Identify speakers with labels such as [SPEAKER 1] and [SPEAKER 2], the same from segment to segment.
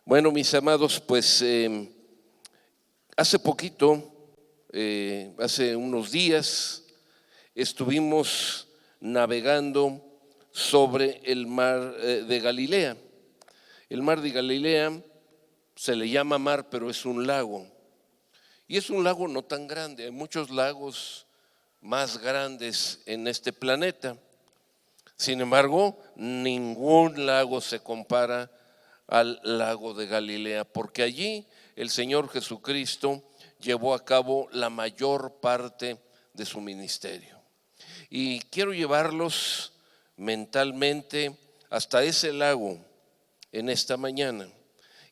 [SPEAKER 1] Bueno, mis amados, pues hace poquito, hace unos días, estuvimos navegando sobre el mar de Galilea. El mar de Galilea se le llama mar, pero es un lago. Y es un lago no tan grande, hay muchos lagos más grandes en este planeta. Sin embargo, ningún lago se compara al lago de Galilea, porque allí el Señor Jesucristo llevó a cabo la mayor parte de su ministerio. Y quiero llevarlos mentalmente hasta ese lago en esta mañana.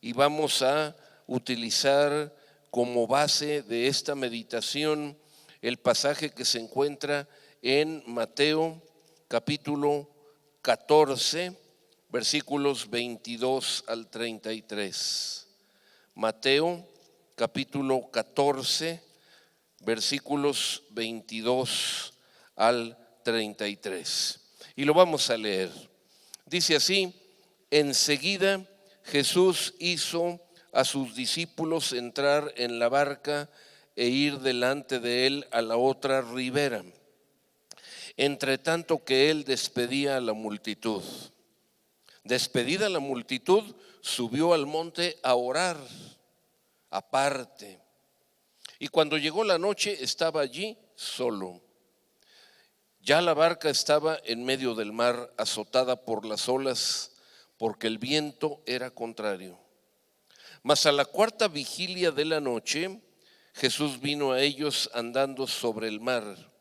[SPEAKER 1] Y vamos a utilizar como base de esta meditación el pasaje que se encuentra en Mateo capítulo 14, versículos 22 al 33. Mateo capítulo 14, versículos 22 al 33. Y lo vamos a leer. Dice así: enseguida Jesús hizo a sus discípulos entrar en la barca e ir delante de él a la otra ribera, entre tanto que él despedía a la multitud. Despedida la multitud, subió al monte a orar aparte. Y cuando llegó la noche, estaba allí solo. Ya la barca estaba en medio del mar, azotada por las olas, porque el viento era contrario. Mas a la cuarta vigilia de la noche, Jesús vino a ellos andando sobre el mar.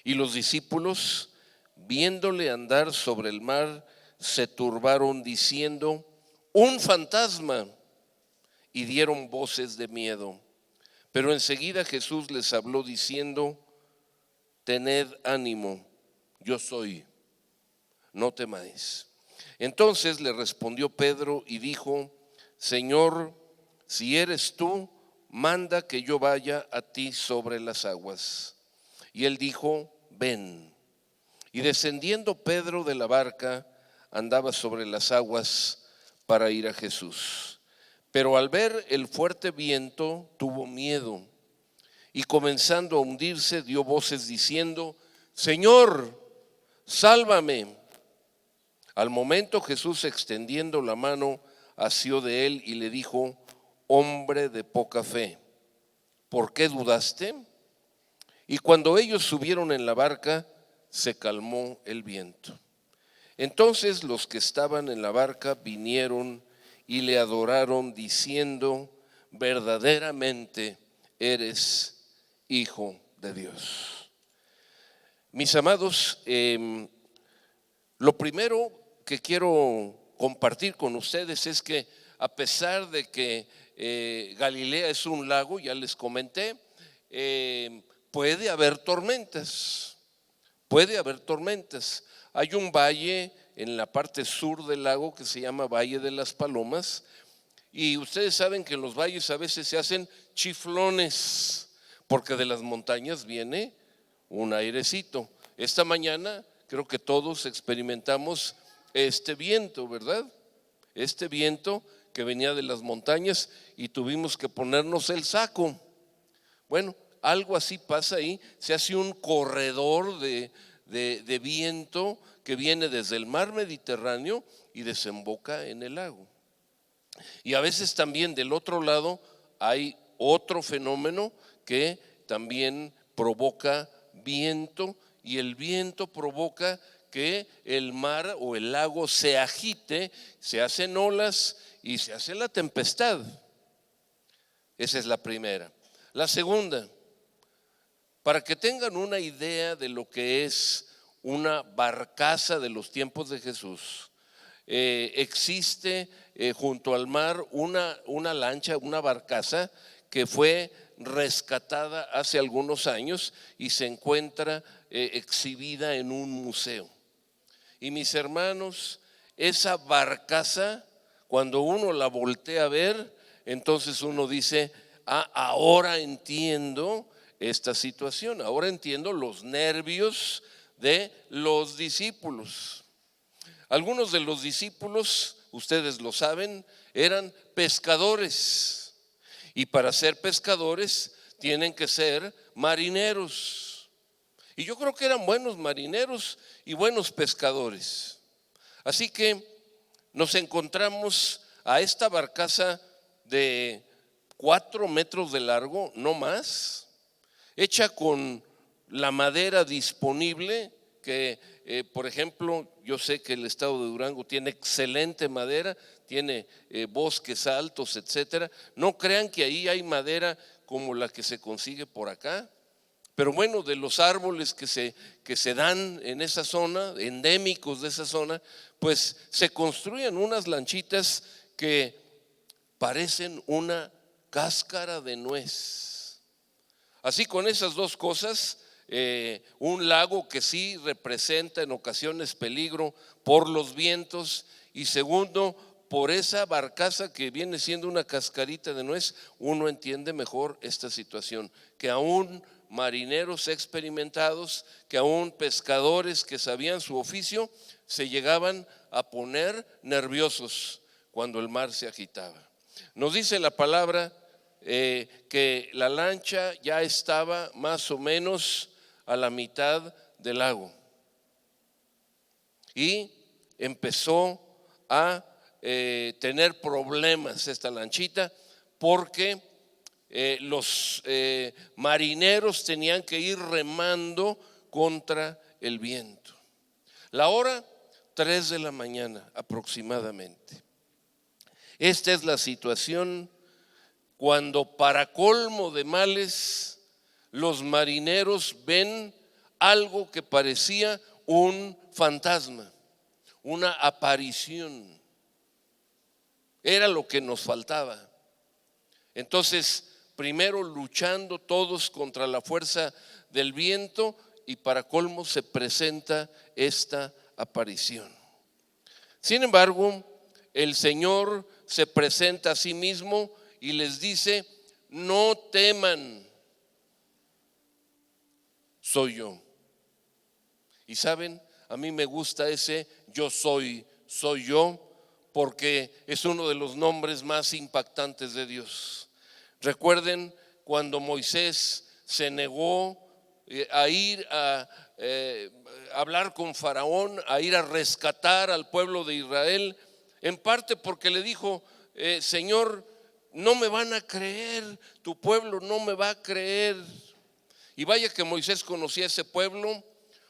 [SPEAKER 1] Y los discípulos, viéndole andar sobre el mar, se turbaron diciendo: un fantasma, y dieron voces de miedo. Pero enseguida Jesús les habló diciendo: tened ánimo, yo soy, no temáis. Entonces le respondió Pedro y dijo: Señor, si eres tú, manda que yo vaya a ti sobre las aguas. Y él dijo: ven. Y descendiendo Pedro de la barca, andaba sobre las aguas para ir a Jesús. Pero al ver el fuerte viento, tuvo miedo, y comenzando a hundirse, dio voces diciendo: Señor, sálvame. Al momento Jesús, extendiendo la mano, asió de él y le dijo: hombre de poca fe, ¿por qué dudaste? Y cuando ellos subieron en la barca, se calmó el viento. Entonces los que estaban en la barca vinieron y le adoraron diciendo: verdaderamente eres Hijo de Dios. Mis amados, lo primero que quiero compartir con ustedes es que a pesar de que Galilea es un lago, ya les comenté, puede haber tormentas, puede haber tormentas. Hay un valle en la parte sur del lago que se llama Valle de las Palomas, y ustedes saben que en los valles a veces se hacen chiflones, porque de las montañas viene un airecito. Esta mañana creo que todos experimentamos este viento, ¿verdad? Este viento que venía de las montañas y tuvimos que ponernos el saco. Bueno, algo así pasa ahí, se hace un corredor de viento que viene desde el mar Mediterráneo y desemboca en el lago. Y a veces también del otro lado hay otro fenómeno que también provoca viento, y el viento provoca que el mar o el lago se agite, se hacen olas y se hace la tempestad. Esa es la primera. La segunda, para que tengan una idea de lo que es una barcaza de los tiempos de Jesús, existe junto al mar una lancha, una barcaza que fue rescatada hace algunos años y se encuentra exhibida en un museo. Y mis hermanos, esa barcaza, cuando uno la voltea a ver, entonces uno dice: ahora entiendo esta situación, ahora entiendo los nervios de los discípulos. Algunos de los discípulos ustedes lo saben, eran pescadores. Y para ser pescadores tienen que ser marineros. Y yo creo que eran buenos marineros y buenos pescadores. Así que nos encontramos a esta barcaza de 4 metros de largo, no más, hecha con la madera disponible, que por ejemplo, yo sé que el estado de Durango tiene excelente madera, tiene bosques altos, etcétera. No crean que ahí hay madera como la que se consigue por acá. Pero bueno, de los árboles que se dan en esa zona, endémicos de esa zona, pues se construyen unas lanchitas que parecen una cáscara de nuez. Así, con esas dos cosas, un lago que sí representa en ocasiones peligro por los vientos, y segundo, por esa barcaza que viene siendo una cascarita de nuez, uno entiende mejor esta situación, que aún marineros experimentados, que aún pescadores que sabían su oficio, se llegaban a poner nerviosos cuando el mar se agitaba. Nos dice la palabra que la lancha ya estaba más o menos a la mitad del lago y empezó a tener problemas esta lanchita, porque los marineros tenían que ir remando contra el viento. La hora 3 de la mañana aproximadamente. Esta es la situación cuando, para colmo de males, los marineros ven algo que parecía un fantasma, una aparición. Era lo que nos faltaba. Entonces, primero luchando todos contra la fuerza del viento, y para colmo se presenta esta aparición. Sin embargo, el Señor se presenta a sí mismo y les dice: no teman, soy yo. Y saben, a mí me gusta ese yo soy yo, porque es uno de los nombres más impactantes de Dios. Recuerden cuando Moisés se negó a ir a hablar con Faraón, a ir a rescatar al pueblo de Israel, en parte porque le dijo: Señor, no me van a creer, tu pueblo no me va a creer. Y vaya que Moisés conocía a ese pueblo.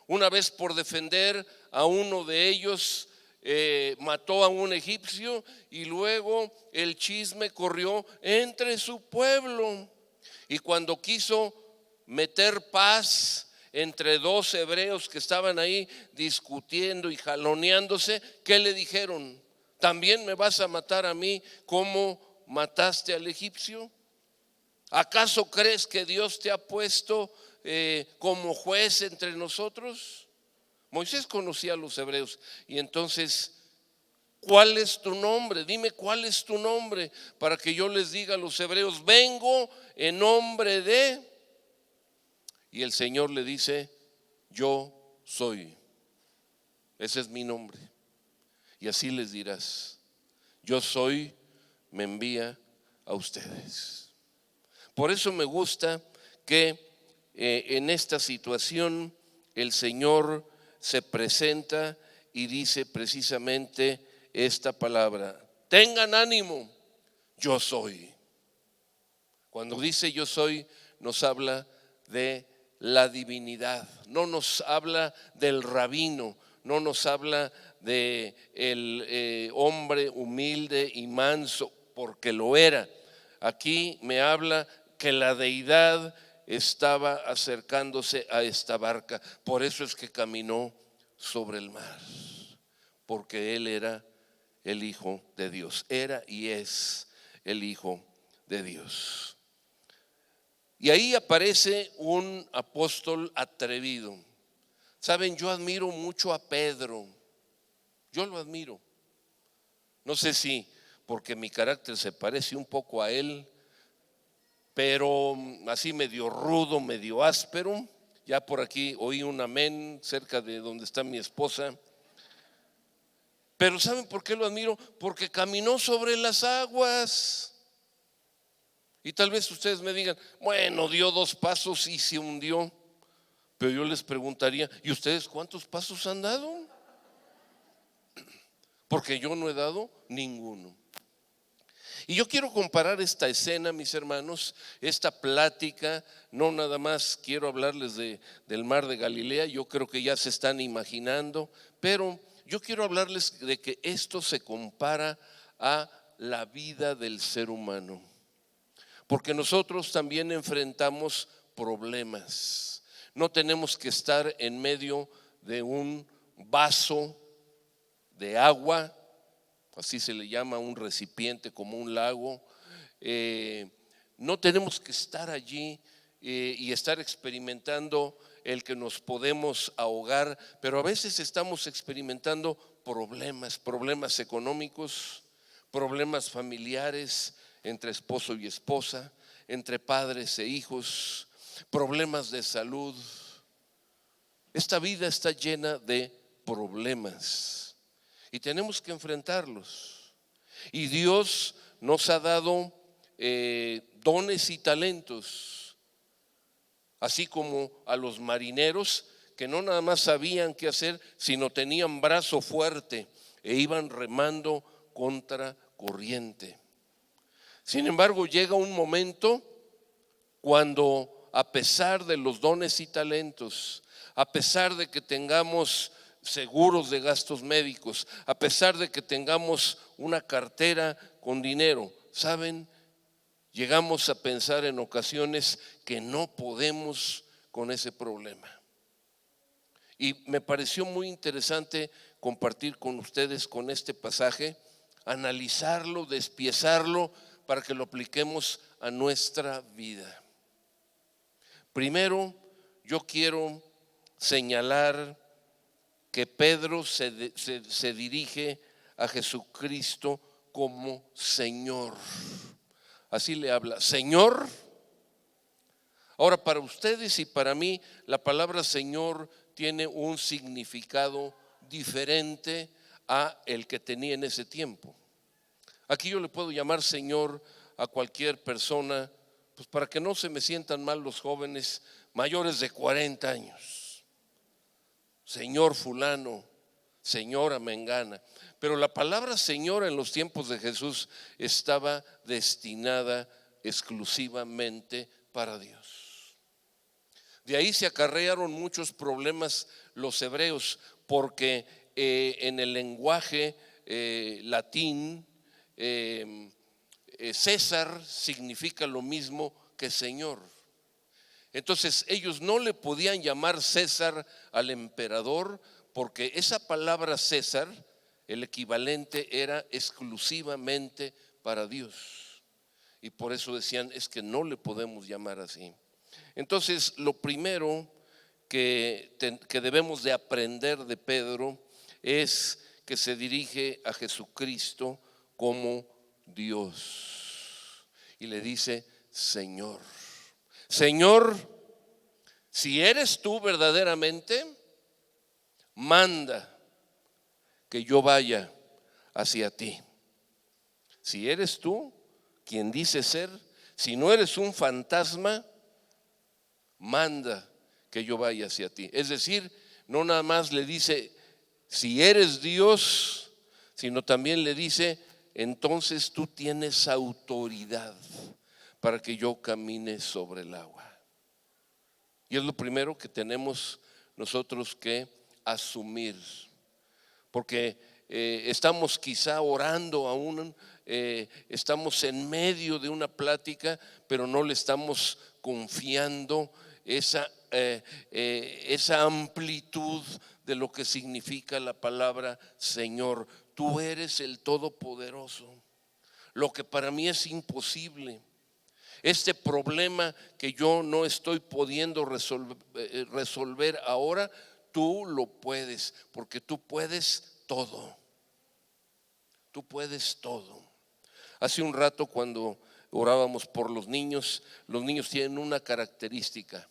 [SPEAKER 1] Una vez, por defender a uno de ellos, mató a un egipcio, y luego el chisme corrió entre su pueblo. Y cuando quiso meter paz entre dos hebreos que estaban ahí discutiendo y jaloneándose, ¿qué le dijeron? ¿También me vas a matar a mí como mataste al egipcio? ¿Acaso crees que Dios te ha puesto como juez entre nosotros? Moisés conocía a los hebreos, y entonces: ¿cuál es tu nombre? Dime cuál es tu nombre, para que yo les diga a los hebreos: vengo en nombre de. Y el Señor le dice: yo soy. Ese es mi nombre. Y así les dirás: yo soy, me envía a ustedes. Por eso me gusta que en esta situación el Señor se presenta y dice precisamente esta palabra: tengan ánimo, yo soy. Cuando dice yo soy, nos habla de la divinidad, no nos habla del rabino, no nos habla de el hombre humilde y manso, porque lo era. Aquí me habla que la deidad estaba acercándose a esta barca. Por eso es que caminó sobre el mar, porque él era el Hijo de Dios, era y es el Hijo de Dios. Y ahí aparece un apóstol atrevido. Saben, yo admiro mucho a Pedro, yo lo admiro. No sé si porque mi carácter se parece un poco a él, pero así medio rudo, medio áspero. Ya por aquí oí un amén cerca de donde está mi esposa. Pero ¿saben por qué lo admiro? Porque caminó sobre las aguas. Y tal vez ustedes me digan, bueno, dio 2 pasos y se hundió. Pero yo les preguntaría, ¿y ustedes cuántos pasos han dado? Porque yo no he dado ninguno. Y yo quiero comparar esta escena, mis hermanos, esta plática. No nada más quiero hablarles del mar de Galilea, yo creo que ya se están imaginando, pero yo quiero hablarles de que esto se compara a la vida del ser humano, porque nosotros también enfrentamos problemas. No tenemos que estar en medio de un vaso de agua, así se le llama un recipiente como un lago. No tenemos que estar allí y estar experimentando el que nos podemos ahogar, pero a veces estamos experimentando problemas económicos, problemas familiares entre esposo y esposa, entre padres e hijos, problemas de salud. Esta vida está llena de problemas y tenemos que enfrentarlos. Y Dios nos ha dado dones y talentos, así como a los marineros que no nada más sabían qué hacer, sino tenían brazo fuerte e iban remando contra corriente. Sin embargo, llega un momento cuando, a pesar de los dones y talentos, a pesar de que tengamos seguros de gastos médicos, a pesar de que tengamos una cartera con dinero, ¿saben? Llegamos a pensar en ocasiones que no podemos con ese problema. Y me pareció muy interesante compartir con ustedes con este pasaje, analizarlo, despiezarlo para que lo apliquemos a nuestra vida. Primero, yo quiero señalar que Pedro se dirige a Jesucristo como Señor. Así le habla, Señor. Ahora, para ustedes y para mí, la palabra Señor tiene un significado diferente a el que tenía en ese tiempo. Aquí yo le puedo llamar Señor a cualquier persona, pues para que no se me sientan mal los jóvenes mayores de 40 años. Señor fulano, señora mengana. Pero la palabra Señor en los tiempos de Jesús estaba destinada exclusivamente para Dios. De ahí se acarrearon muchos problemas los hebreos, porque en el lenguaje latín, César significa lo mismo que Señor. Entonces ellos no le podían llamar César al emperador, porque esa palabra César, el equivalente era exclusivamente para Dios. Y por eso decían, es que no le podemos llamar así. Entonces lo primero que debemos de aprender de Pedro es que se dirige a Jesucristo como Dios y le dice Señor. Señor, si eres tú verdaderamente, manda que yo vaya hacia ti. Si eres tú quien dice ser, si no eres un fantasma, manda que yo vaya hacia ti. Es decir, no nada más le dice si eres Dios, sino también le dice entonces tú tienes autoridad para que yo camine sobre el agua. Y es lo primero que tenemos nosotros que asumir, porque estamos quizá orando aún, estamos en medio de una plática, pero no le estamos confiando esa amplitud de lo que significa la palabra Señor. Tú eres el Todopoderoso, lo que para mí es imposible. Este problema que yo no estoy pudiendo resolver ahora, tú lo puedes, porque tú puedes todo. Tú puedes todo. Hace un rato cuando orábamos por los niños tienen una característica: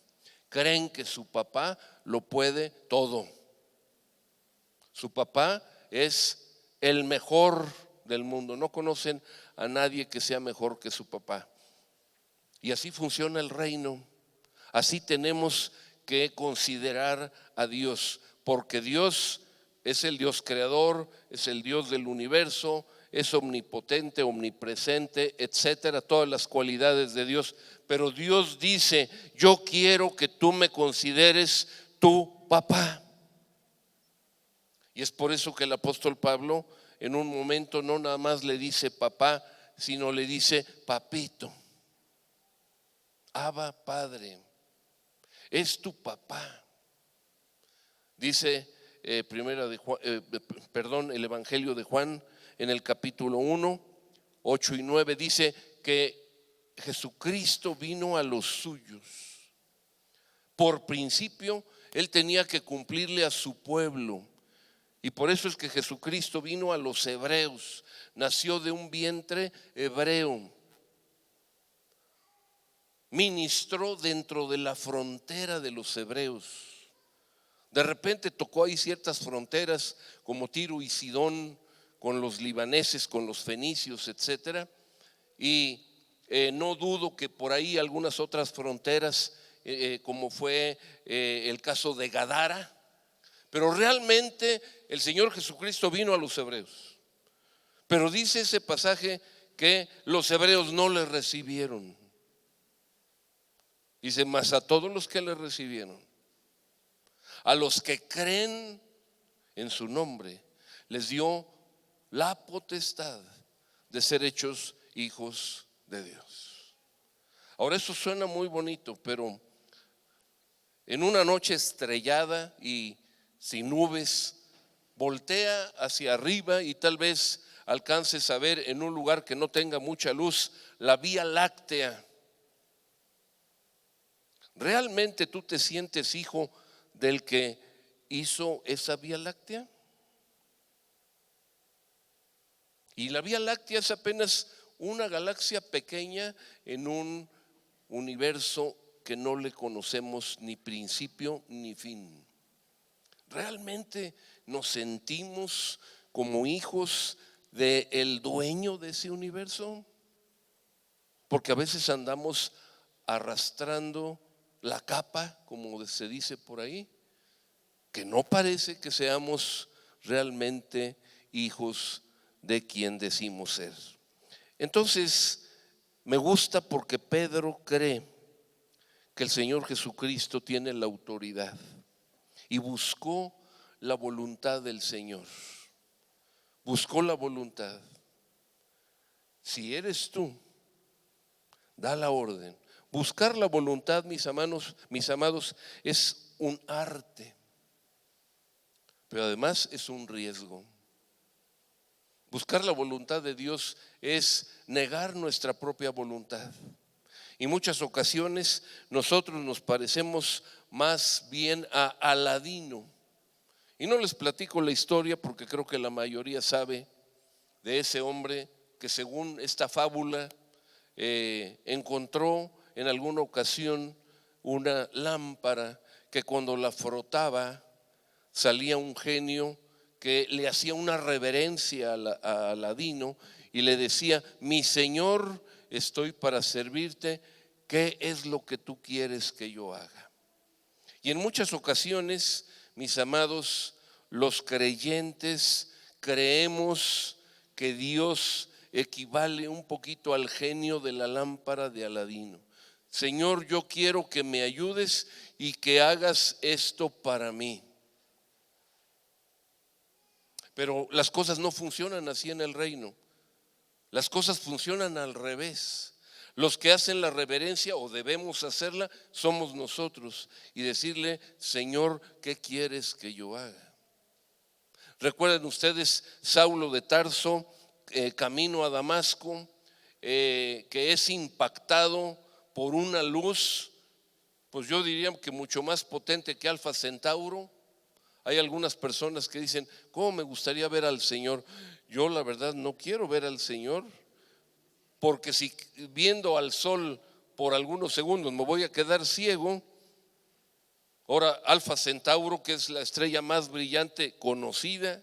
[SPEAKER 1] creen que su papá lo puede todo. Su papá es el mejor del mundo. No conocen a nadie que sea mejor que su papá. Y así funciona el reino. Así tenemos que considerar a Dios, porque Dios es el Dios creador, es el Dios del universo, es omnipotente, omnipresente, etcétera, todas las cualidades de Dios. Pero Dios dice: yo quiero que tú me consideres tu papá. Y es por eso que el apóstol Pablo en un momento no nada más le dice papá, sino le dice papito. Abba, Padre, es tu papá. Dice el Evangelio de Juan en el capítulo 1, 8 y 9, dice que Jesucristo vino a los suyos. Por principio, Él tenía que cumplirle a su pueblo. Y por eso es que Jesucristo vino a los hebreos, nació de un vientre hebreo, ministró dentro de la frontera de los hebreos. De repente tocó ahí ciertas fronteras como Tiro y Sidón, con los libaneses, con los fenicios, etcétera. Y no dudo que por ahí algunas otras fronteras, como fue el caso de Gadara. Pero realmente el Señor Jesucristo vino a los hebreos. Pero dice ese pasaje que los hebreos no le recibieron. Dice: mas a todos los que le recibieron, a los que creen en su nombre, les dio la potestad de ser hechos hijos de Dios. Ahora, eso suena muy bonito, pero en una noche estrellada y sin nubes, voltea hacia arriba y tal vez alcances a ver en un lugar que no tenga mucha luz la Vía Láctea. ¿Realmente tú te sientes hijo del que hizo esa Vía Láctea? Y la Vía Láctea es apenas una galaxia pequeña en un universo que no le conocemos ni principio ni fin. ¿Realmente nos sentimos como hijos del dueño de ese universo? Porque a veces andamos arrastrando la capa, como se dice por ahí, que no parece que seamos realmente hijos de quien decimos ser. Entonces, me gusta porque Pedro cree que el Señor Jesucristo tiene la autoridad y buscó la voluntad del Señor. Buscó la voluntad. Si eres tú, da la orden. Buscar la voluntad, mis amados, es un arte, pero además es un riesgo. Buscar la voluntad de Dios es negar nuestra propia voluntad. Y muchas ocasiones nosotros nos parecemos más bien a Aladino. Y no les platico la historia porque creo que la mayoría sabe de ese hombre que, según esta fábula, encontró en alguna ocasión una lámpara que cuando la frotaba salía un genio que le hacía una reverencia a Aladino y le decía: mi Señor, estoy para servirte, ¿qué es lo que tú quieres que yo haga? Y en muchas ocasiones, mis amados, los creyentes creemos que Dios equivale un poquito al genio de la lámpara de Aladino. Señor, yo quiero que me ayudes y que hagas esto para mí. Pero las cosas no funcionan así en el reino. Las cosas funcionan al revés. Los que hacen la reverencia, o debemos hacerla, somos nosotros, y decirle: Señor, ¿qué quieres que yo haga? Recuerden ustedes Saulo de Tarso, camino a Damasco, que es impactado por una luz, pues yo diría que mucho más potente que Alfa Centauro. Hay algunas personas que dicen: ¿cómo me gustaría ver al Señor? Yo la verdad no quiero ver al Señor, porque si viendo al sol por algunos segundos me voy a quedar ciego. Ahora, Alfa Centauro, que es la estrella más brillante conocida,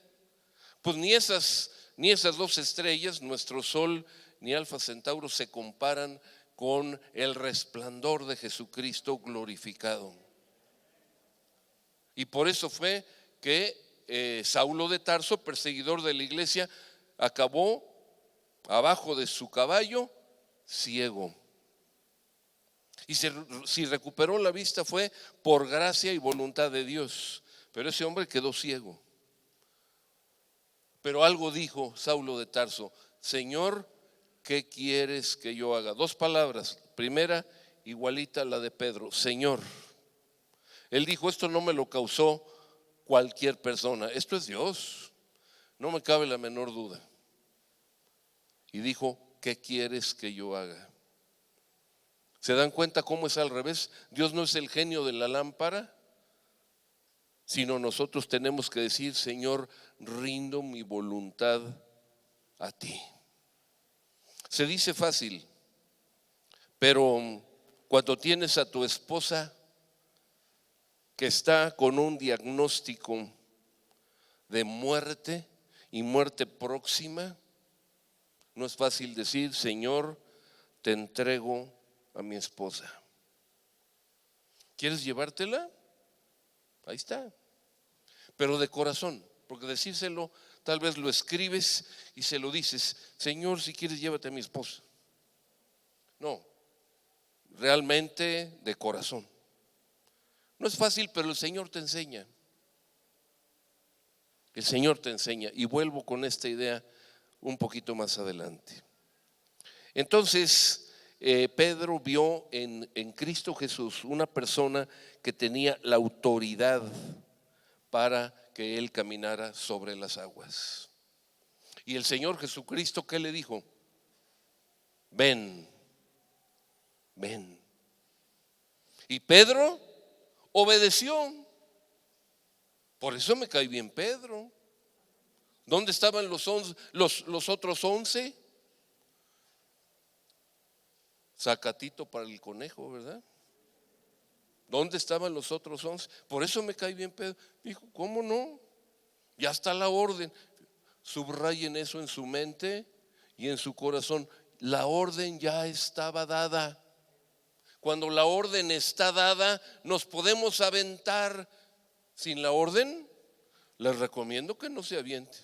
[SPEAKER 1] pues ni esas Ni esas dos estrellas, nuestro Sol ni Alfa Centauro, se comparan con el resplandor de Jesucristo glorificado. Y por eso fue que Saulo de Tarso, perseguidor de la iglesia, acabó abajo de su caballo ciego. Y si recuperó la vista fue por gracia y voluntad de Dios. Pero ese hombre quedó ciego. Pero algo dijo Saulo de Tarso: Señor, ¿qué quieres que yo haga? Dos palabras. Primera, igualita a la de Pedro: Señor. Él dijo: esto no me lo causó cualquier persona, esto es Dios, no me cabe la menor duda. Y dijo: ¿qué quieres que yo haga? ¿Se dan cuenta cómo es al revés? Dios no es el genio de la lámpara, sino nosotros tenemos que decir: Señor, rindo mi voluntad a ti. Se dice fácil, pero cuando tienes a tu esposa que está con un diagnóstico de muerte y muerte próxima, no es fácil decir: Señor, te entrego a mi esposa. ¿Quieres llevártela? Ahí está. Pero de corazón, porque decírselo, tal vez lo escribes y se lo dices: Señor, si quieres llévate a mi esposa. No, realmente de corazón. No es fácil, pero el Señor te enseña. El Señor te enseña. Y vuelvo con esta idea un poquito más adelante. Entonces, Pedro vio en Cristo Jesús una persona que tenía la autoridad para que él caminara sobre las aguas. Y el Señor Jesucristo, ¿qué le dijo? Ven, ven. Y Pedro obedeció. Por eso me cae bien Pedro. ¿Dónde estaban los otros 11? Sacatito para el conejo, ¿verdad? ¿Dónde estaban los otros 11? Por eso me cae bien Pedro. Dijo: ¿cómo no? Ya está la orden. Subrayen eso en su mente y en su corazón. La orden ya estaba dada. Cuando la orden está dada, nos podemos aventar. Sin la orden, les recomiendo que no se avienten,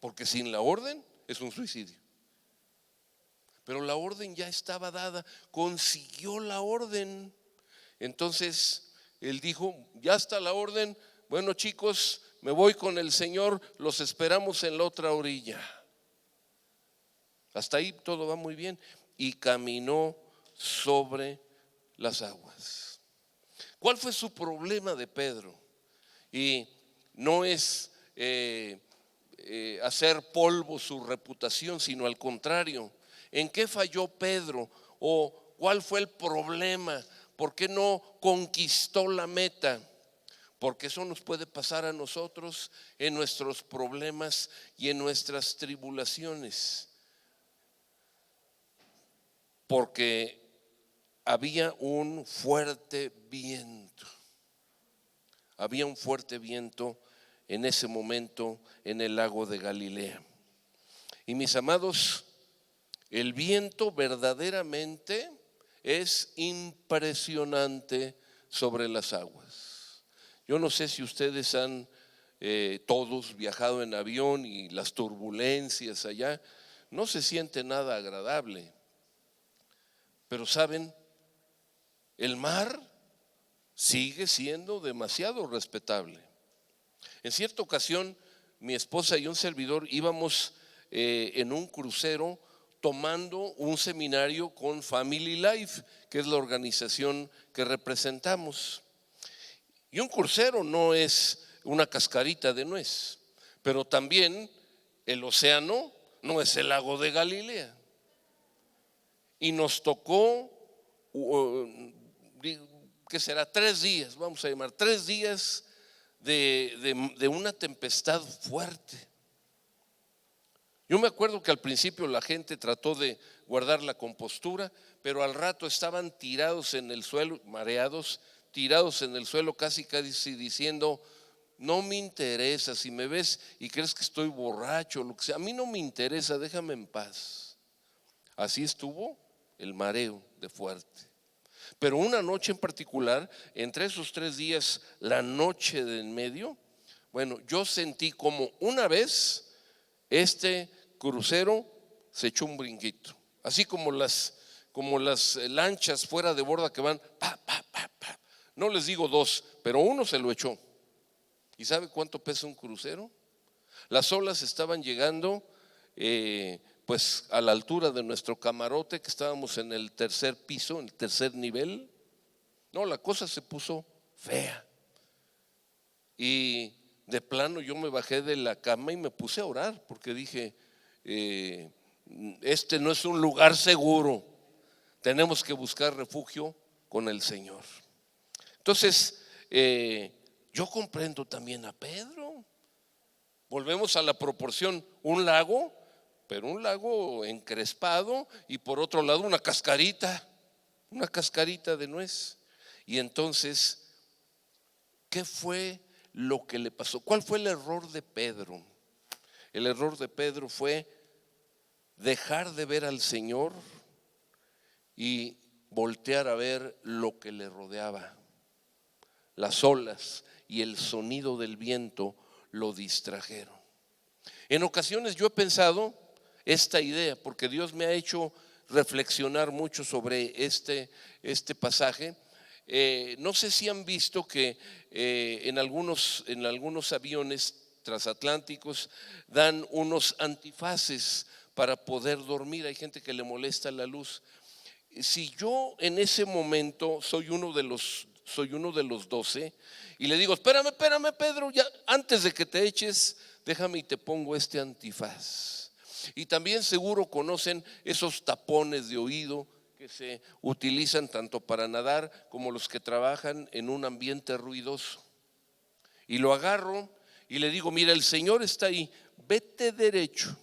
[SPEAKER 1] porque sin la orden es un suicidio. Pero la orden ya estaba dada, consiguió la orden. Entonces él dijo: ya está la orden, bueno chicos, me voy con el Señor, los esperamos en la otra orilla. Hasta ahí todo va muy bien. Y caminó sobre las aguas. ¿Cuál fue su problema de Pedro? Y no es hacer polvo su reputación, sino al contrario. ¿En qué falló Pedro? ¿O cuál fue el problema? ¿Por qué no conquistó la meta? Porque eso nos puede pasar a nosotros en nuestros problemas y en nuestras tribulaciones. Porque había un fuerte viento. Había un fuerte viento en ese momento en el lago de Galilea. Y mis amados, el viento verdaderamente es impresionante sobre las aguas. Yo no sé si ustedes han todos viajado en avión y las turbulencias allá, no se siente nada agradable. Pero saben, el mar sigue siendo demasiado respetable. En cierta ocasión, mi esposa y un servidor íbamos en un crucero tomando un seminario con Family Life, que es la organización que representamos. Y un crucero no es una cascarita de nuez, pero también el océano no es el lago de Galilea. Y nos tocó, ¿qué será? 3 días, vamos a llamar 3 días de una tempestad fuerte. Yo me acuerdo que al principio la gente trató de guardar la compostura, pero al rato estaban tirados en el suelo, mareados, tirados en el suelo, casi diciendo: no me interesa. Si me ves y crees que estoy borracho, lo que sea, a mí no me interesa, déjame en paz. Así estuvo el mareo de fuerte. Pero una noche en particular, entre esos 3 días, la noche de en medio, bueno, yo sentí como una vez este crucero se echó un brinquito, así como las lanchas fuera de borda que van pa, pa, pa, pa. No les digo 2, pero uno se lo echó. ¿Y sabe cuánto pesa un crucero? Las olas estaban llegando pues a la altura de nuestro camarote, que estábamos en el 3er piso, en el 3er nivel. No, la cosa se puso fea. Y de plano yo me bajé de la cama y me puse a orar, porque dije, este no es un lugar seguro, tenemos que buscar refugio con el Señor. Entonces, yo comprendo también a Pedro. Volvemos a la proporción, un lago, pero un lago encrespado, y por otro lado una cascarita de nuez. Y entonces, ¿qué fue lo que le pasó? ¿Cuál fue el error de Pedro? El error de Pedro fue dejar de ver al Señor y voltear a ver lo que le rodeaba. Las olas y el sonido del viento lo distrajeron. En ocasiones yo he pensado esta idea, porque Dios me ha hecho reflexionar mucho sobre este pasaje. No sé si han visto que en algunos aviones transatlánticos dan unos antifaces para poder dormir. Hay gente que le molesta la luz. Si yo en ese momento soy uno de los 12 y le digo, espérame Pedro, ya antes de que te eches, déjame y te pongo este antifaz. Y también seguro conocen esos tapones de oído que se utilizan tanto para nadar como los que trabajan en un ambiente ruidoso. Y lo agarro y le digo, mira, el Señor está ahí, vete derecho.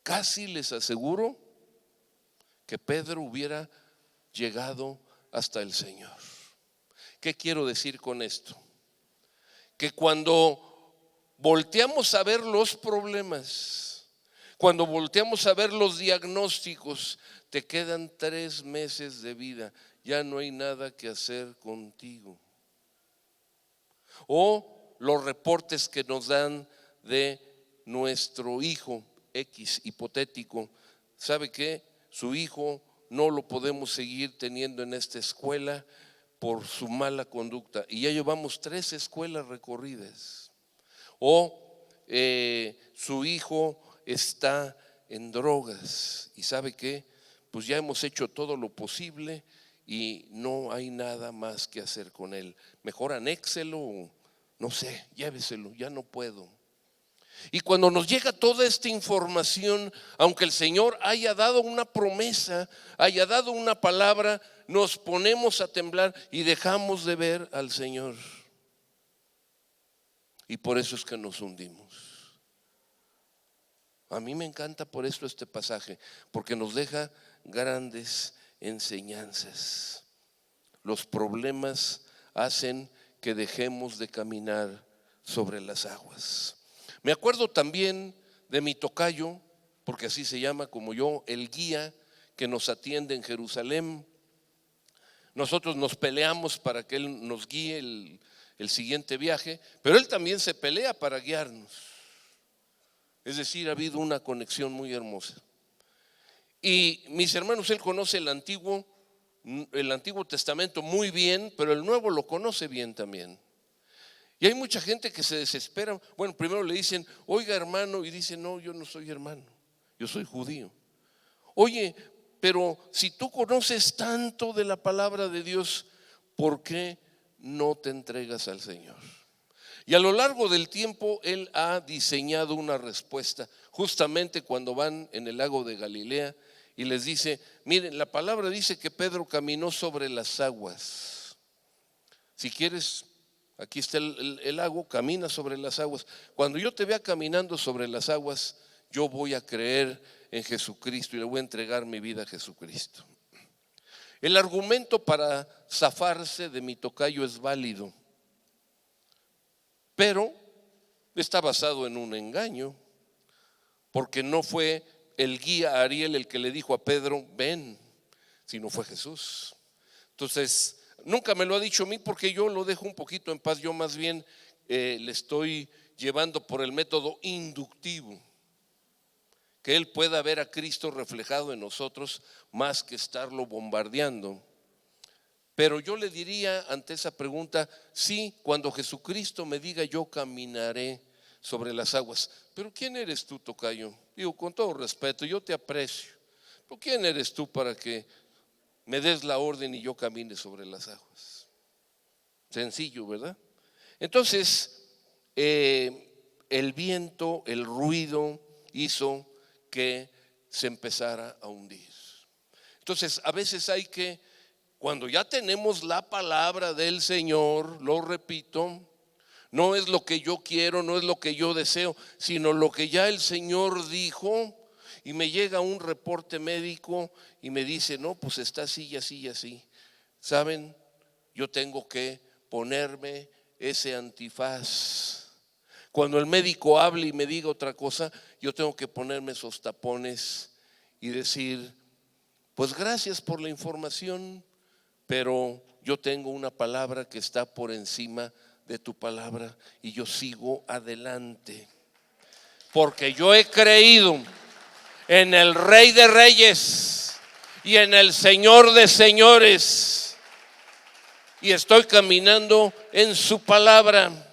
[SPEAKER 1] Casi les aseguro que Pedro hubiera llegado hasta el Señor. ¿Qué quiero decir con esto? Que cuando volteamos a ver los problemas, cuando volteamos a ver los diagnósticos, te quedan 3 meses de vida, ya no hay nada que hacer contigo. O los reportes que nos dan de nuestro hijo X hipotético, ¿sabe qué? Su hijo no lo podemos seguir teniendo en esta escuela por su mala conducta, y ya llevamos 3 escuelas recorridas. O su hijo está en drogas, y ¿sabe qué? Pues ya hemos hecho todo lo posible y no hay nada más que hacer con él. Mejor anéxelo, no sé, lléveselo, ya no puedo. Y cuando nos llega toda esta información, aunque el Señor haya dado una promesa, haya dado una palabra, nos ponemos a temblar y dejamos de ver al Señor. Y por eso es que nos hundimos. A mí me encanta por esto este pasaje, porque nos deja grandes enseñanzas. Los problemas hacen que dejemos de caminar sobre las aguas. Me acuerdo también de mi tocayo, porque así se llama como yo, el guía que nos atiende en Jerusalén. Nosotros nos peleamos para que él nos guíe el siguiente viaje, pero él también se pelea para guiarnos. Es decir, ha habido una conexión muy hermosa. Y mis hermanos, él conoce el Antiguo Testamento muy bien, pero el Nuevo lo conoce bien también. Y hay mucha gente que se desespera. Bueno, primero le dicen, oiga hermano, y dice, no, yo no soy hermano, yo soy judío. Oye, pero si tú conoces tanto de la palabra de Dios, ¿por qué no te entregas al Señor? Y a lo largo del tiempo Él ha diseñado una respuesta, justamente cuando van en el lago de Galilea y les dice, miren, la palabra dice que Pedro caminó sobre las aguas. Si quieres, aquí está el lago, camina sobre las aguas. Cuando yo te vea caminando sobre las aguas, yo voy a creer en Jesucristo y le voy a entregar mi vida a Jesucristo. El argumento para zafarse de mi tocayo es válido. Pero está basado en un engaño, porque no fue el guía Ariel el que le dijo a Pedro, ven, sino fue Jesús. Entonces, nunca me lo ha dicho a mí porque yo lo dejo un poquito en paz. Yo más bien le estoy llevando por el método inductivo, que él pueda ver a Cristo reflejado en nosotros más que estarlo bombardeando. Pero yo le diría ante esa pregunta, sí, cuando Jesucristo me diga yo caminaré sobre las aguas. Pero ¿quién eres tú, tocayo? Digo, con todo respeto, yo te aprecio. ¿Pero quién eres tú para que me des la orden y yo camine sobre las aguas? Sencillo, ¿verdad? Entonces, el viento, el ruido hizo que se empezara a hundir. Entonces, a veces hay que, cuando ya tenemos la palabra del Señor, lo repito, no es lo que yo quiero, no es lo que yo deseo, sino lo que ya el Señor dijo, y me llega un reporte médico y me dice, no, pues está así y así y así. ¿Saben? Yo tengo que ponerme ese antifaz. Cuando el médico hable y me diga otra cosa, yo tengo que ponerme esos tapones y decir, pues gracias por la información, pero yo tengo una palabra que está por encima de tu palabra y yo sigo adelante. Porque yo he creído en el Rey de Reyes y en el Señor de Señores y estoy caminando en su palabra.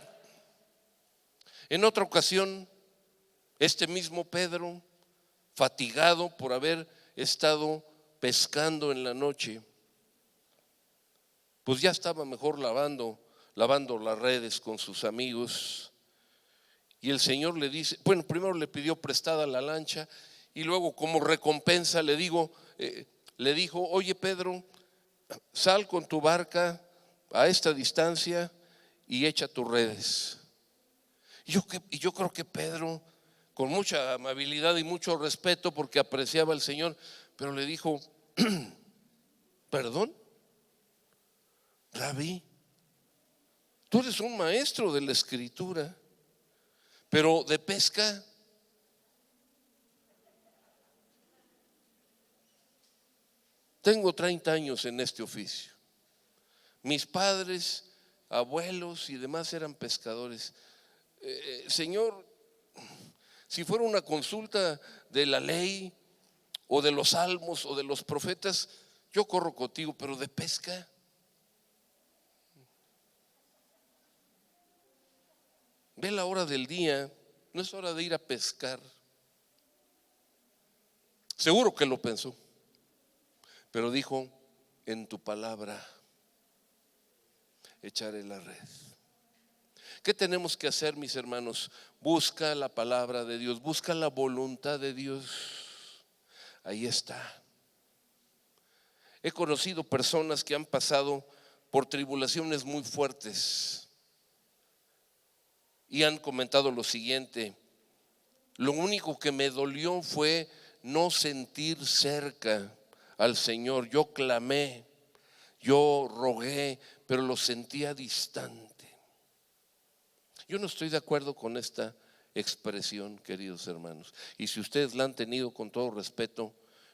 [SPEAKER 1] En otra ocasión, este mismo Pedro, fatigado por haber estado pescando en la noche, pues ya estaba mejor lavando las redes con sus amigos. Y el Señor le dice, bueno, primero le pidió prestada la lancha y luego como recompensa le dijo, oye Pedro, sal con tu barca a esta distancia y echa tus redes. Y yo creo que Pedro, con mucha amabilidad y mucho respeto, porque apreciaba al Señor, pero le dijo, perdón, Rabí, tú eres un maestro de la Escritura, pero de pesca tengo 30 años en este oficio. Mis padres, abuelos y demás eran pescadores. Señor, si fuera una consulta de la ley o de los salmos o de los profetas, yo corro contigo, pero de pesca. Ve la hora del día, no es hora de ir a pescar. Seguro que lo pensó, pero dijo, en tu palabra echaré la red. ¿Qué tenemos que hacer, mis hermanos? Busca la palabra de Dios, busca la voluntad de Dios. Ahí está. He conocido personas que han pasado por tribulaciones muy fuertes y han comentado lo siguiente: lo único que me dolió fue no sentir cerca al Señor. Yo clamé, yo rogué, pero lo sentía distante. Yo no estoy de acuerdo con esta expresión, queridos hermanos. Y si ustedes la han tenido, con todo respeto,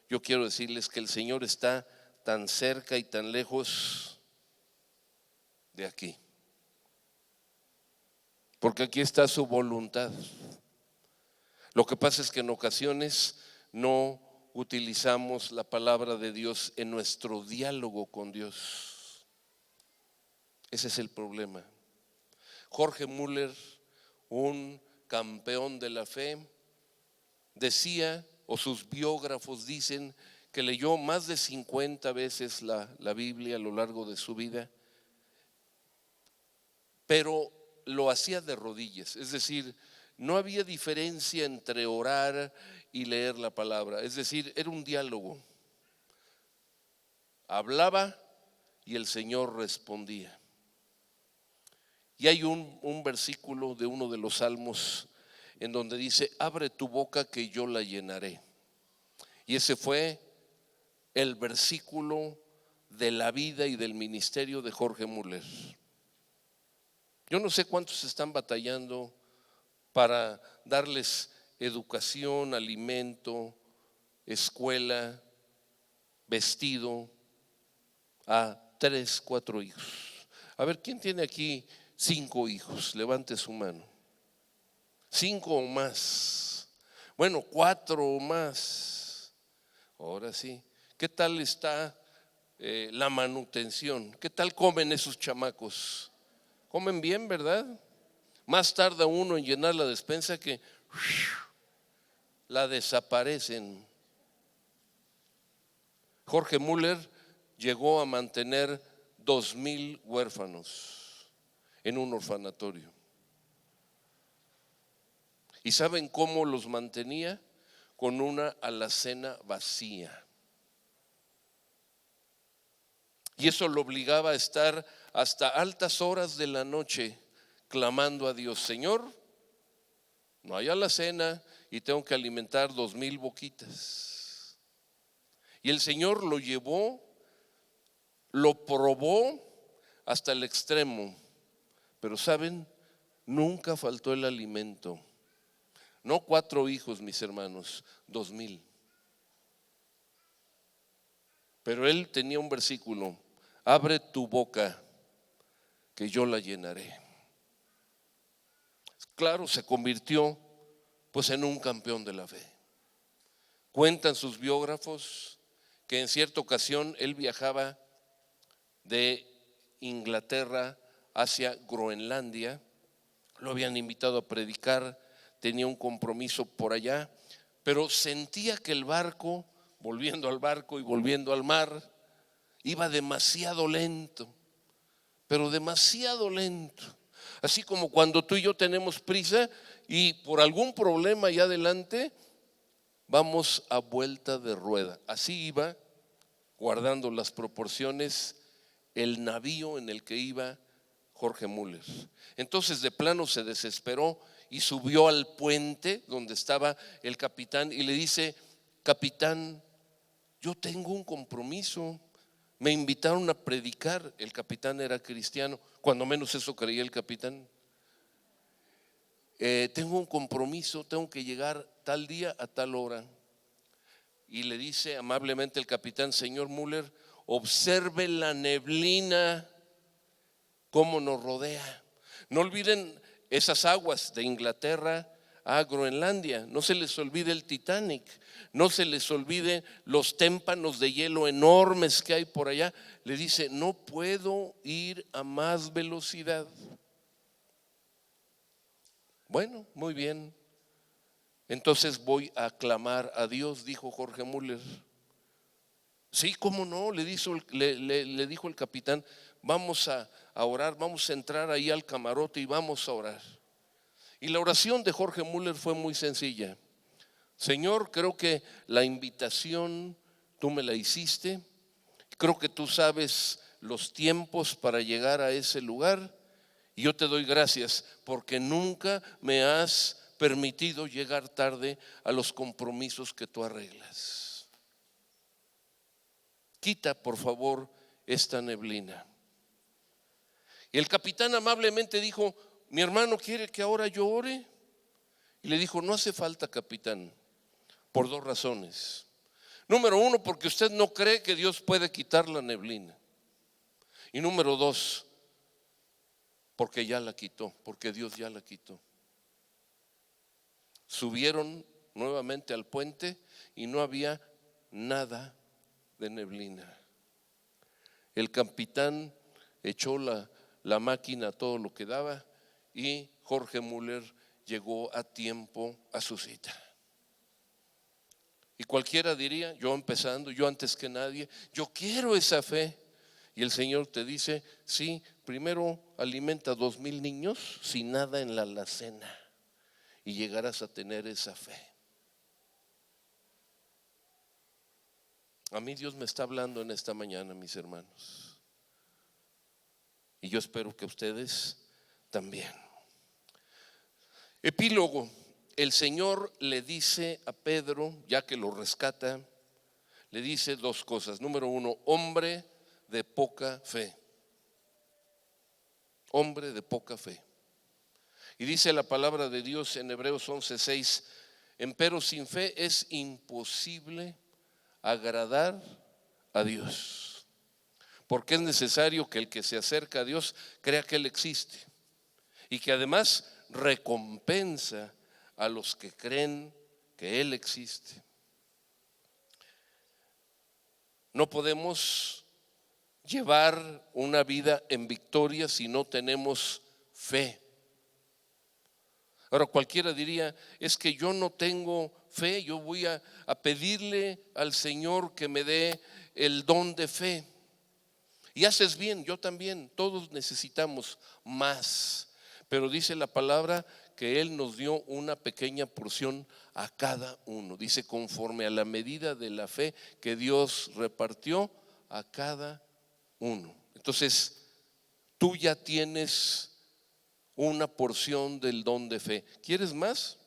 [SPEAKER 1] yo quiero decirles que el Señor está tan cerca y tan lejos de aquí. Porque aquí está su voluntad. Lo que pasa es que en ocasiones no utilizamos la palabra de Dios en nuestro diálogo con Dios. Ese es el problema. Jorge Müller, un campeón de la fe, decía, o sus biógrafos dicen, que leyó más de 50 veces la Biblia a lo largo de su vida, pero lo hacía de rodillas. Es decir, no había diferencia entre orar y leer la palabra. Es decir, era un diálogo. Hablaba y el Señor respondía. Y hay un versículo de uno de los salmos en donde dice, abre tu boca que yo la llenaré. Y ese fue el versículo de la vida y del ministerio de Jorge Müller. Yo no sé cuántos están batallando para darles educación, alimento, escuela, vestido a 3, 4 hijos. A ver, ¿quién tiene aquí 5 hijos? Levante su mano. 5 o más. Bueno, 4 o más. Ahora sí. ¿Qué tal está la manutención? ¿Qué tal comen esos chamacos? Comen bien, ¿verdad? Más tarda uno en llenar la despensa que la desaparecen. Jorge Müller llegó a mantener 2,000 huérfanos en un orfanatorio. ¿Y saben cómo los mantenía? Con una alacena vacía. Y eso lo obligaba a estar hasta altas horas de la noche clamando a Dios: Señor, no hay alacena y tengo que alimentar 2,000 boquitas. Y el Señor lo llevó, lo probó hasta el extremo. Pero ¿saben? Nunca faltó el alimento. No 4 hijos, mis hermanos, 2,000. Pero él tenía un versículo: abre tu boca que yo la llenaré. Claro, se convirtió pues en un campeón de la fe. Cuentan sus biógrafos que en cierta ocasión él viajaba de Inglaterra hacia Groenlandia. Lo habían invitado a predicar, tenía un compromiso por allá, pero sentía que el barco, volviendo al barco y volviendo al mar, iba demasiado lento, pero demasiado lento. Así como cuando tú y yo tenemos prisa y por algún problema allá adelante vamos a vuelta de rueda. Así iba, guardando las proporciones, el navío en el que iba Jorge Müller. Entonces de plano se desesperó y subió al puente donde estaba el capitán y le dice: capitán, yo tengo un compromiso, me invitaron a predicar. El capitán era cristiano, cuando menos eso creía el capitán. Tengo un compromiso, tengo que llegar tal día a tal hora. Y le dice amablemente el capitán: señor Müller, observe la neblina cómo nos rodea. No olviden esas aguas de Inglaterra a Groenlandia. No se les olvide el Titanic. No se les olvide los témpanos de hielo enormes que hay por allá. Le dice: no puedo ir a más velocidad. Bueno, muy bien. Entonces voy a clamar a Dios, dijo Jorge Müller. Sí, cómo no, le dijo el capitán: vamos a orar, vamos a entrar ahí al camarote y vamos a orar. Y la oración de Jorge Müller fue muy sencilla: Señor, creo que la invitación tú me la hiciste, creo que tú sabes los tiempos para llegar a ese lugar, y yo te doy gracias porque nunca me has permitido llegar tarde a los compromisos que tú arreglas. Quita por favor esta neblina. Y el capitán amablemente dijo: mi hermano quiere que ahora yo ore. Y le dijo: no hace falta, capitán, por 2 razones. Número 1, porque usted no cree que Dios puede quitar la neblina. Y número 2, porque ya la quitó, porque Dios ya la quitó. Subieron nuevamente al puente y no había nada de neblina. El capitán echó la máquina a todo lo que daba y Jorge Müller llegó a tiempo a su cita. Y cualquiera diría: yo empezando, yo antes que nadie, yo quiero esa fe. Y el Señor te dice: sí, primero alimenta 2,000 niños sin nada en la alacena y llegarás a tener esa fe. A mí Dios me está hablando en esta mañana, mis hermanos. Y yo espero que ustedes también. Epílogo. El Señor le dice a Pedro, ya que lo rescata, le dice 2 cosas. Número 1, hombre de poca fe. hombre de poca fe. Y dice la palabra de Dios en Hebreos 11:6, empero sin fe es imposible agradar a Dios, porque es necesario que el que se acerca a Dios crea que Él existe y que además recompensa a los que creen que Él existe. No podemos llevar una vida en victoria si no tenemos fe. Ahora cualquiera diría, es que yo no tengo fe, yo voy a pedirle al Señor que me dé el don de fe. Y haces bien, yo también, todos necesitamos más. Pero dice la palabra que Él nos dio una pequeña porción a cada uno. Dice conforme a la medida de la fe que Dios repartió a cada uno. Entonces, tú ya tienes una porción del don de fe. ¿Quieres más?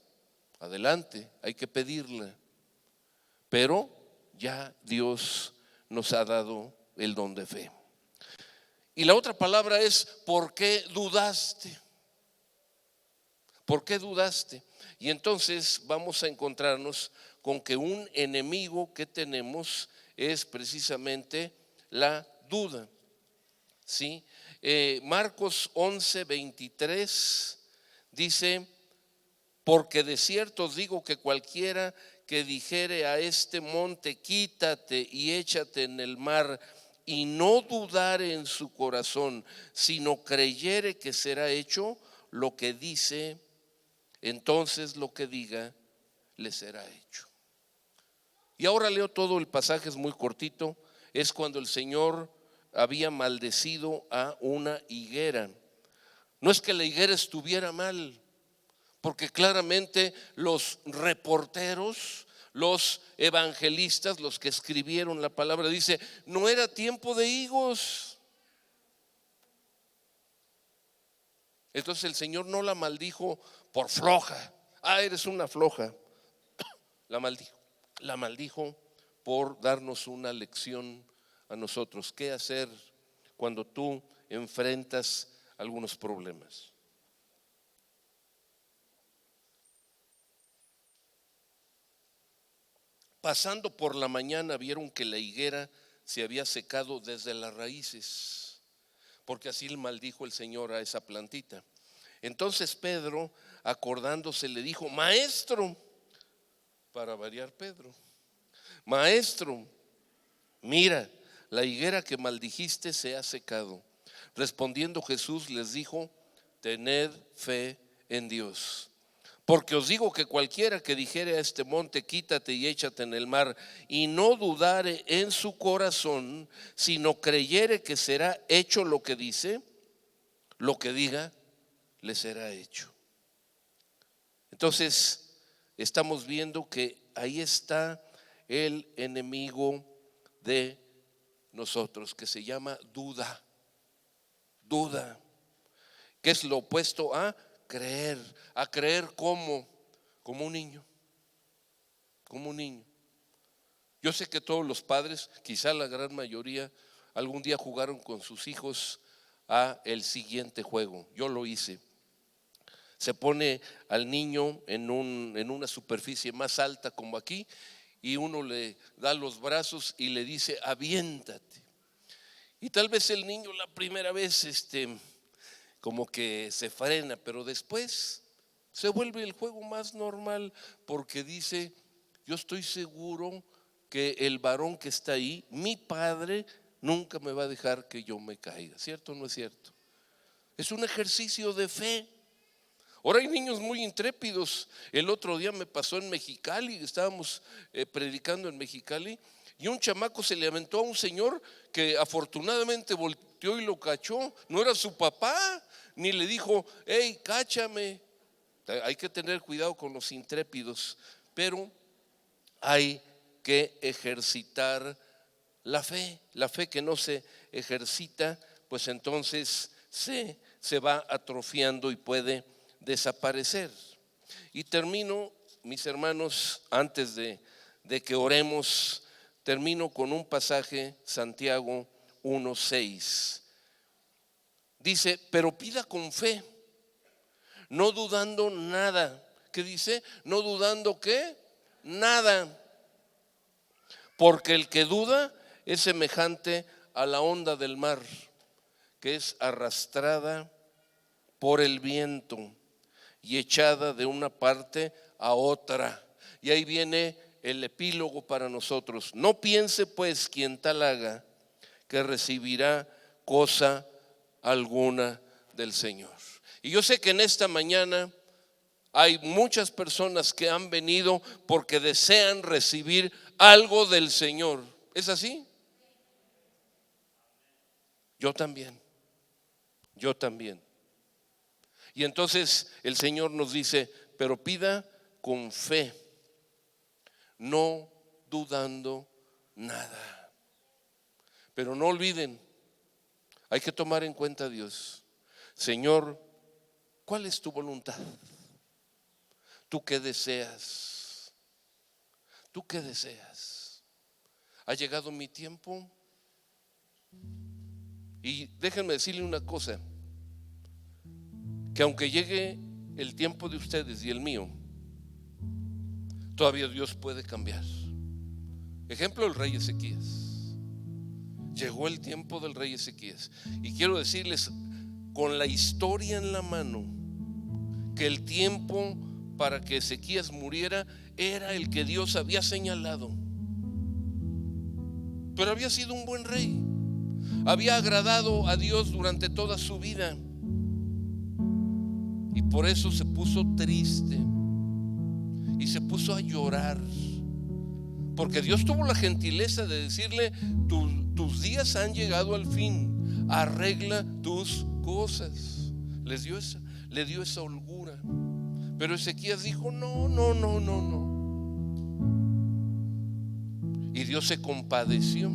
[SPEAKER 1] Adelante, hay que pedirla. Pero ya Dios nos ha dado el don de fe. Y la otra palabra es, ¿por qué dudaste? ¿Por qué dudaste? Y entonces vamos a encontrarnos con que un enemigo que tenemos es precisamente la duda. ¿Sí? Marcos 11:23 dice, porque de cierto os digo que cualquiera que dijere a este monte, quítate y échate en el mar, y no dudare en su corazón, sino creyere que será hecho lo que dice, entonces lo que diga le será hecho. Y ahora leo todo el pasaje, es muy cortito. Es cuando el Señor había maldecido a una higuera. No es que la higuera estuviera mal, porque claramente los reporteros, los evangelistas, los que escribieron la palabra, dice, no era tiempo de higos. Entonces el Señor no la maldijo por floja. Eres una floja. La maldijo por darnos una lección a nosotros. ¿Qué hacer cuando tú enfrentas algunos problemas? Pasando por la mañana vieron que la higuera se había secado desde las raíces, porque así le maldijo el Señor a esa plantita. Entonces Pedro, acordándose, le dijo, maestro, para variar Pedro, maestro, mira, la higuera que maldijiste se ha secado. Respondiendo Jesús les dijo, tened fe en Dios. Porque os digo que cualquiera que dijere a este monte, quítate y échate en el mar, y no dudare en su corazón, sino creyere que será hecho lo que dice, lo que diga, le será hecho. Entonces, estamos viendo que ahí está el enemigo de nosotros, que se llama duda. Duda, que es lo opuesto a creer. A creer como un niño. Como un niño. Yo sé que todos los padres, quizá la gran mayoría, algún día jugaron con sus hijos a el siguiente juego. Yo lo hice. Se pone al niño en una superficie más alta como aquí, y uno le da los brazos y le dice, aviéntate. Y tal vez el niño la primera vez como que se frena, pero después se vuelve el juego más normal, porque dice, yo estoy seguro que el varón que está ahí, mi padre, nunca me va a dejar que yo me caiga. ¿Cierto o no es cierto? Es un ejercicio de fe. Ahora hay niños muy intrépidos. El otro día me pasó en Mexicali, estábamos predicando en Mexicali, y un chamaco se le aventó a un señor que afortunadamente volteó y lo cachó. No era su papá, ni le dijo, hey, cáchame. Hay que tener cuidado con los intrépidos, pero hay que ejercitar la fe. La fe que no se ejercita, pues entonces se va atrofiando y puede desaparecer. Y termino, mis hermanos, antes de que oremos, termino con un pasaje, Santiago 1:6. dice, pero pida con fe, no dudando nada. ¿Qué dice? No dudando ¿qué? Nada. Porque el que duda es semejante a la onda del mar, que es arrastrada por el viento y echada de una parte a otra. Y ahí viene el epílogo para nosotros. No piense pues quien tal haga que recibirá cosa alguna del Señor. Y yo sé que en esta mañana hay muchas personas que han venido porque desean recibir algo del Señor. ¿Es así? Yo también. Y entonces el Señor nos dice, pero pida con fe, no dudando nada. Pero no olviden, hay que tomar en cuenta a Dios. Señor, ¿cuál es tu voluntad? ¿Tú qué deseas? ¿Tú qué deseas? ¿Ha llegado mi tiempo? Y déjenme decirle una cosa, que aunque llegue el tiempo de ustedes y el mío, todavía Dios puede cambiar. Ejemplo, el rey Ezequías. Llegó el tiempo del rey Ezequías. Y quiero decirles, con la historia en la mano, que el tiempo para que Ezequías muriera era el que Dios había señalado. Pero había sido un buen rey, había agradado a Dios durante toda su vida, y por eso se puso triste y se puso a llorar, porque Dios tuvo la gentileza de decirle, tus días han llegado al fin, arregla tus cosas. Le dio esa holgura. Pero Ezequías dijo, no. Y Dios se compadeció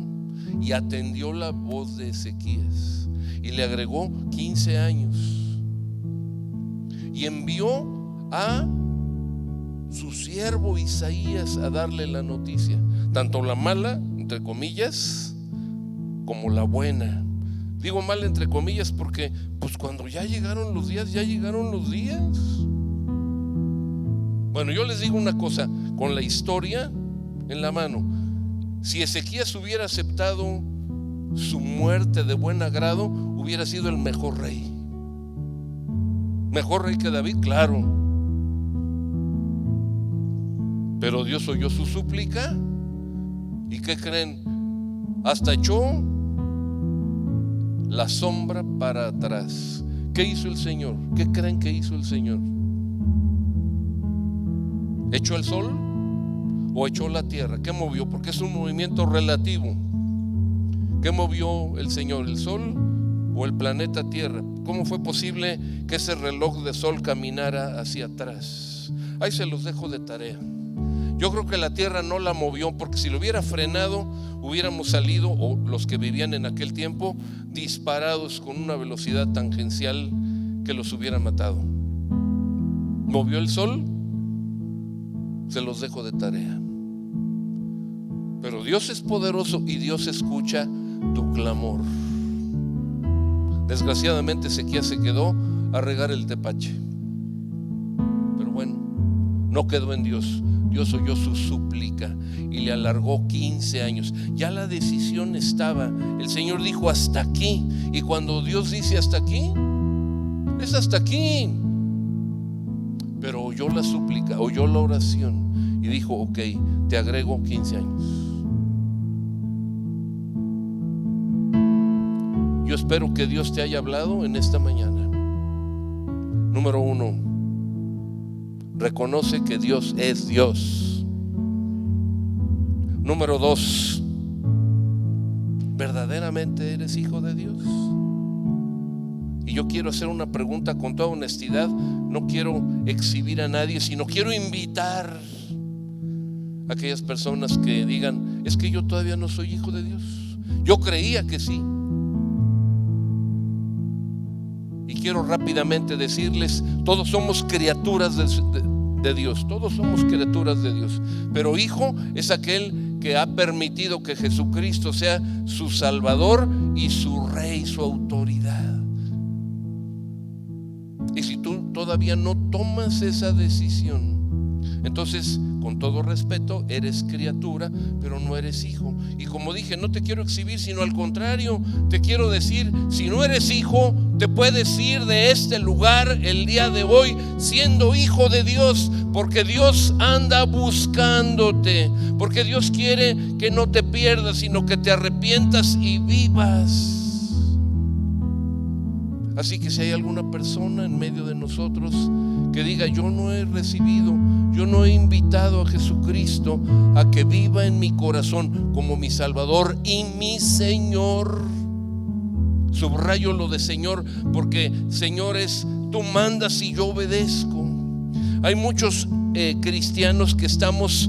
[SPEAKER 1] y atendió la voz de Ezequías y le agregó 15 años y envió a su siervo Isaías a darle la noticia, tanto la mala, entre comillas, como la buena. Digo mal entre comillas porque pues cuando ya llegaron los días. Bueno, yo les digo una cosa, con la historia en la mano, si Ezequías hubiera aceptado su muerte de buen agrado, hubiera sido el mejor rey que David, claro. Pero Dios oyó su súplica y ¿qué creen? Hasta echó la sombra para atrás. ¿Qué hizo el Señor? ¿Qué creen que hizo el Señor? ¿Echó el sol o echó la tierra? ¿Qué movió? Porque es un movimiento relativo. ¿Qué movió el Señor? ¿El sol o el planeta Tierra? ¿Cómo fue posible que ese reloj de sol caminara hacia atrás? Ahí se los dejo de tarea. Yo creo que la tierra no la movió, porque si lo hubiera frenado, hubiéramos salido, o los que vivían en aquel tiempo, disparados con una velocidad tangencial que los hubiera matado. ¿Movió el sol? Se los dejo de tarea. Pero Dios es poderoso y Dios escucha tu clamor. Desgraciadamente Ezequías se quedó a regar el tepache, pero bueno, no quedó en Dios. Dios oyó su súplica y le alargó 15 años. Ya la decisión estaba. El Señor dijo hasta aquí. Y cuando Dios dice hasta aquí, es hasta aquí. Pero oyó la súplica, oyó la oración y dijo, ok, te agrego 15 años. Yo espero que Dios te haya hablado en esta mañana. Número 1, reconoce que Dios es Dios. Número 2, ¿verdaderamente eres hijo de Dios? Y yo quiero hacer una pregunta con toda honestidad. No quiero exhibir a nadie, sino quiero invitar a aquellas personas que digan, es que yo todavía no soy hijo de Dios. Yo creía que sí. Y quiero rápidamente decirles, todos somos criaturas de Dios, todos somos criaturas de Dios, pero hijo es aquel que ha permitido que Jesucristo sea su Salvador y su Rey, su autoridad. Y si tú todavía no tomas esa decisión, entonces, con todo respeto, eres criatura, pero no eres hijo. Y como dije, no te quiero exhibir, sino al contrario, te quiero decir, si no eres hijo, te puedes ir de este lugar el día de hoy siendo hijo de Dios, porque Dios anda buscándote, porque Dios quiere que no te pierdas, sino que te arrepientas y vivas. Así que si hay alguna persona en medio de nosotros que diga: yo no he recibido, yo no he invitado a Jesucristo a que viva en mi corazón como mi Salvador y mi Señor. Subrayo lo de Señor, porque Señor es tú mandas y yo obedezco. Hay muchos cristianos que estamos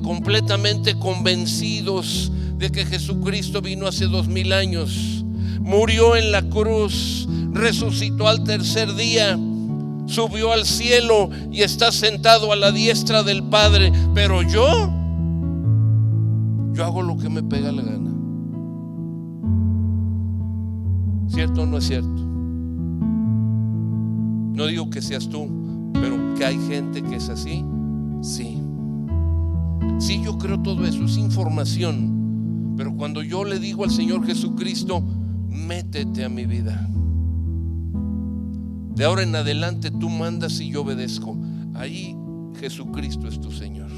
[SPEAKER 1] completamente convencidos de que Jesucristo vino hace 2000 años, murió en la cruz, resucitó al tercer día, subió al cielo y está sentado a la diestra del Padre. Pero yo hago lo que me pega la gana. ¿Cierto o no es cierto? No digo que seas tú, pero que hay gente que es así. Sí, yo creo todo eso, es información. Pero cuando yo le digo al Señor Jesucristo: métete a mi vida, de ahora en adelante tú mandas y yo obedezco, ahí Jesucristo es tu Señor.